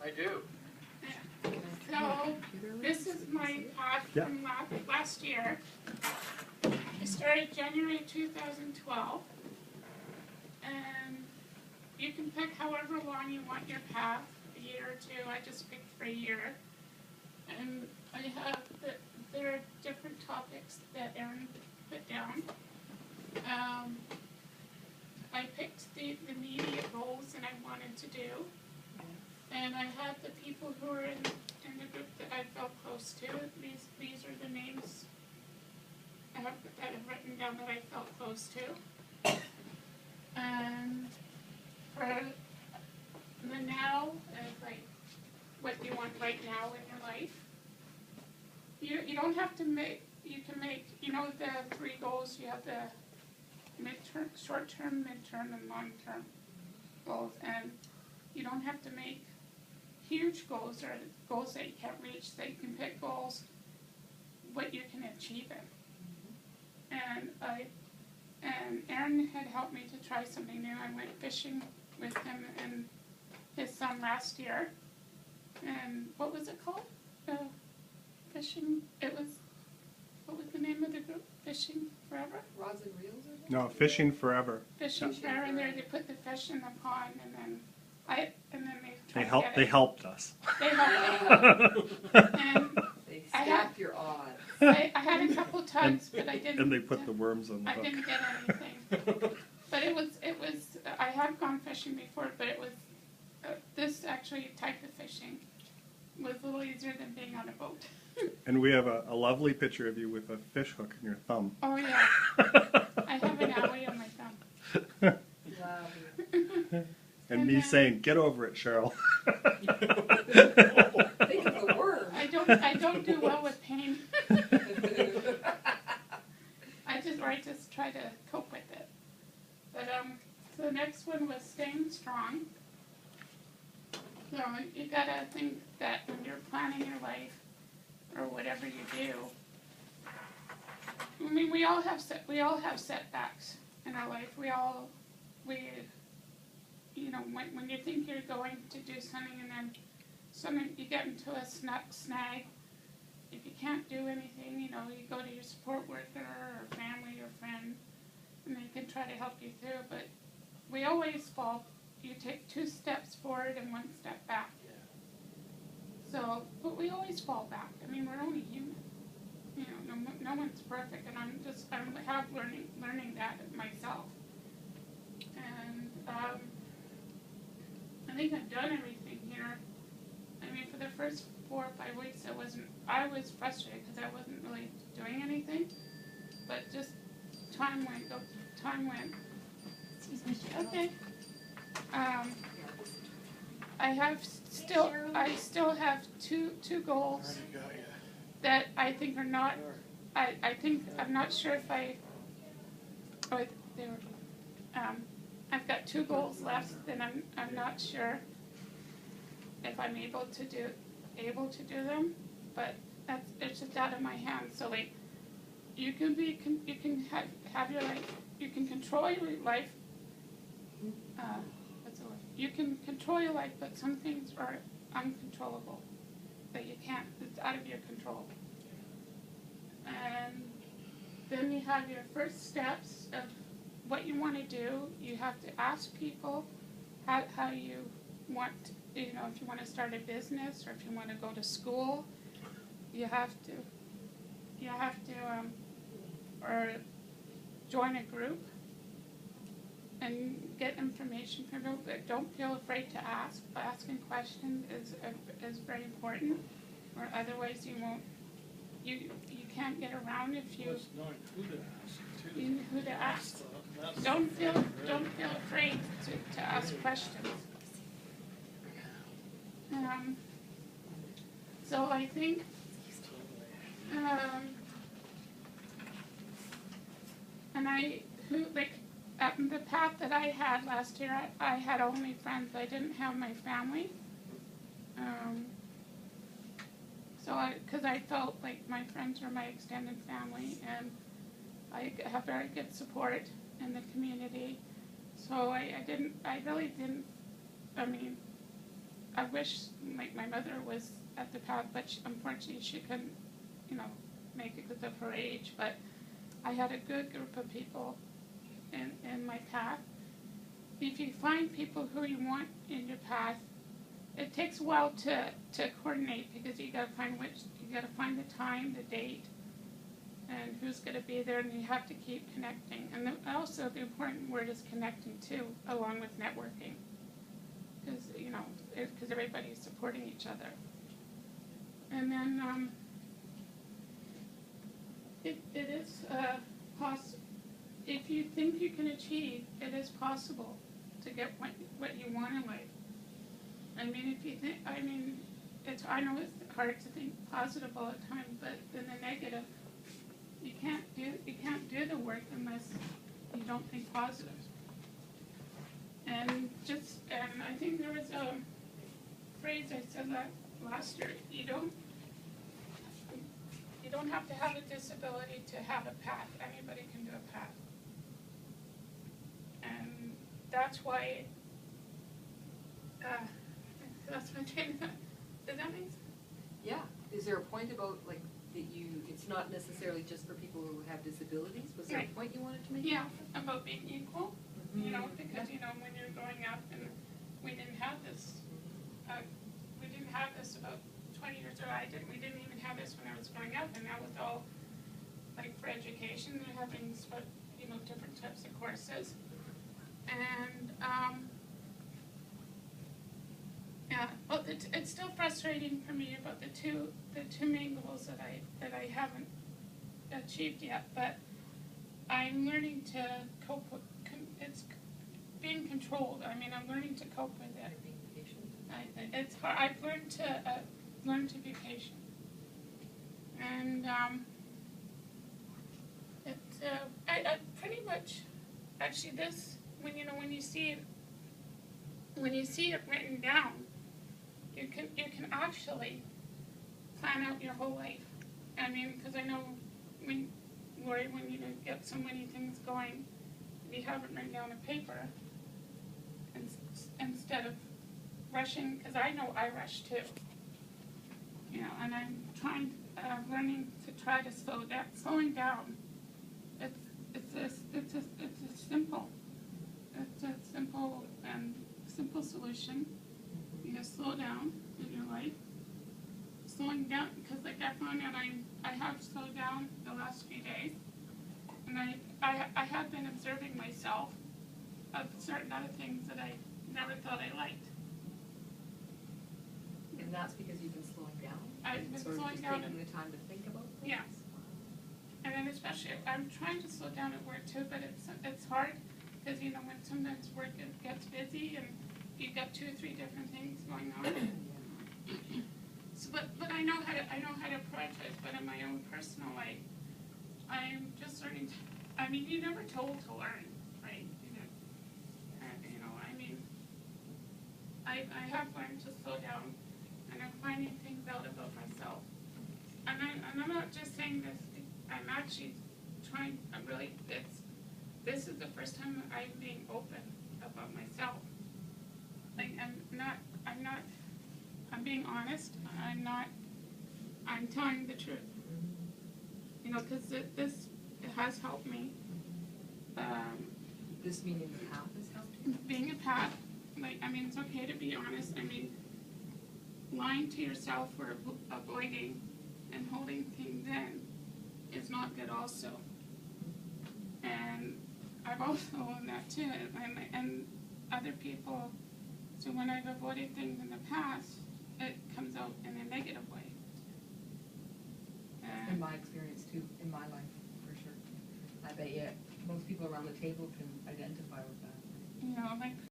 I do. So, this is my path from last year. I started January 2012, and you can pick however long you want your path, a year or two. I just picked for a year. And I have, there are different topics that Erin put down. I picked the immediate goals that I wanted to do. And I had the people who were in the group that I felt close to. These are the names that I've written down that I felt close to. And for the now is like what you want right now in your life. You don't have to make, you can make, you know, the 3 goals. You have the midterm, short-term, midterm, and long-term goals. And you don't have to make huge goals or goals that you can't reach. So you can pick goals what you can achieve it. And Aaron had helped me to try something new. I went fishing with him and his son last year. And what was it called? Fishing. What was the name of the group? Fishing Forever? Rods and reels? No, Fishing Forever. Fishing Forever. And there they put the fish in the pond, and then they helped. They helped us. They helped me. And they stacked your odds. I had a couple times, but I didn't. And they put the worms on the hook. I didn't get anything. But it was. I have gone fishing before, but it was this actually type of fishing was a little easier than being on a boat. And we have a lovely picture of you with a fish hook in your thumb. Oh yeah, I have an owie on my thumb. Wow. And me saying, "Get over it, Cheryl." Think of the word. I don't do well with pain. I just try to cope with it. But so the next one was staying strong. So you gotta think that when you're planning your life or whatever you do. I mean, we all have setbacks in our life. You know, when you think you're going to do something and then you get into a snag. If you can't do anything, you know, you go to your support worker or family or friend, and they can try to help you through. But we always fall. You take 2 steps forward and 1 step back. So, but we always fall back. I mean, we're only human. You know, no one's perfect, and I'm learning that myself. And I think I've done everything here. I mean, for the first 4 or 5 weeks, I was frustrated because I wasn't really doing anything. But just time went. Excuse me. Okay. I still have two goals that I think are not. I'm not sure if I've got 2 goals left, and I'm not sure if I'm able to do them, but it's just out of my hands. So like, you can have your life. You can control your life. You can control your life, but some things are uncontrollable that you can't. It's out of your control. And then you have your first steps of what you want to do. You have to ask people how you want, you know, if you want to start a business or if you want to go to school. You have to or join a group and get information from people. But don't feel afraid to ask. Asking questions is very important, or otherwise you won't. You can't get around if you. It's knowing who to ask too. You know who to ask. Don't feel afraid to ask questions. So I think. And the path that I had last year, I had only friends. I didn't have my family. Because I felt like my friends were my extended family, and I have very good support in the community. So I really didn't. I mean, I wish my mother was at the path, but unfortunately she couldn't, make it because of her age. But I had a good group of people in my path. If you find people who you want in your path, it takes a while to coordinate, because you gotta find the time, the date, and who's gonna be there, and you have to keep connecting. And also the important word is connecting too, along with networking, because everybody's supporting each other. And then it is possible. If you think you can achieve, it is possible to get what you want in life. I mean, I know it's hard to think positive all the time, but in the negative, you can't do the work unless you don't think positive. And I think there was a phrase I said that last year. You don't have to have a disability to have a path. Anybody can do a path. And that's why, that's my thing. Does that make sense? Yeah, is there a point about, like, that it's not necessarily just for people who have disabilities? Was there a Right. point you wanted to make? Yeah, about being equal, Mhm. because, when you're growing up, and we didn't have this, about 20 years ago. We didn't even have this when I was growing up, and now with all, like, for education, they're having, different types of courses. And, yeah, well, it's still frustrating for me about the two main goals that I haven't achieved yet, but I'm learning to cope with, it's being controlled. I mean, I'm learning to cope with it. Being patient. It's hard. I've learned to be patient, and I pretty much, actually, this when you see it written down, you can actually plan out your whole life. I mean, because I know when you get so many things going, you have it written down on paper, instead of rushing, because I know I rush too. And I'm learning to try to slow down. Slowing down. It's a simple solution. You just slow down in your life. Slowing down, because like I found out I have slowed down the last few days, and I have been observing myself of certain other things that I never thought I liked. And that's because you've been slowing down? I've been sort of slowing just down taking the time to think about things? Yeah. And then especially, I'm trying to slow down at work too, but it's hard, because when sometimes work gets busy and you've got 2 or 3 different things going on. So, but I know how to prioritize. But in my own personal life, I'm just learning. You're never told to learn, right? I have learned to slow down, and I'm finding things out about myself. And I'm not just saying this. I'm actually trying. This is the first time I'm being open about myself. I'm being honest. I'm telling the truth. Because this has helped me. This meaning the path has helped you? Being a path, it's okay to be honest. Lying to yourself or avoiding and holding things in is not good also. And I've also learned that too, and other people. So when I've avoided things in the past, it comes out in a negative way. In my experience too, in my life, for sure. I bet most people around the table can identify with that.